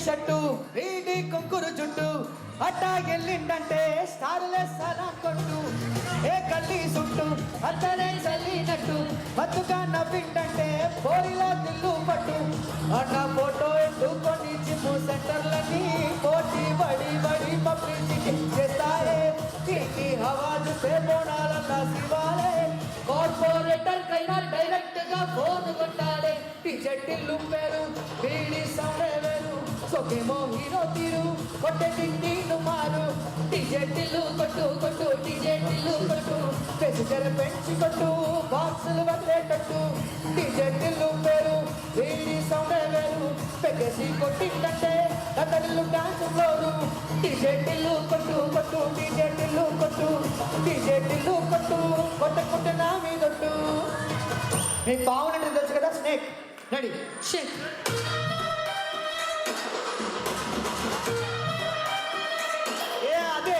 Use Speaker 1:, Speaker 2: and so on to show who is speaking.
Speaker 1: షట్టు వీడి కుంకురు జుట్టు అట్టా ఎల్లిండంటే స్టార్లెస్ అలా కొట్టు ఏ గల్లీ సుట్టు అత్తనే చల్లినట్టు మత్తుగా నవ్విండంటే పోరిలో దిల్లు పట్టు అన్న ఫోటో ఎత్తుకొని జిమ్ము సెంటర్లని పోటీ బడి బడి పబ్లిసిటీ చేస్తాయే ఇంటి హవాజు సే బోనాలన్నా శివాలే కార్పొరేటర్ కైనా డైరెక్ట్ గా ఫోన్ కొట్టాలి టికెట్లు పేరు వీడి సౌండే వేరు సొకేమో హీరో తీరు కొట్టే తిండిను మారు టికెట్లు కొట్టు కొట్టు టికెట్లు కొట్టు పెసిజర పెంచి కొట్టు బాక్సులు వదిలేటట్టు టికెట్లు పేరు వీడి సౌండే వేరు పెగసి కొట్టిందంటే కథలు డాన్స్ ఫ్లోరు టికెట్లు కొట్టు కొట్టు టికెట్లు కొట్టు టికెట్లు కొట్టు కొట్ట నా మీదొట్టు మీకు బాగున్నట్టు తెలుసు కదా స్నేక్ రెడీ
Speaker 2: షేక్
Speaker 1: ఏ అదే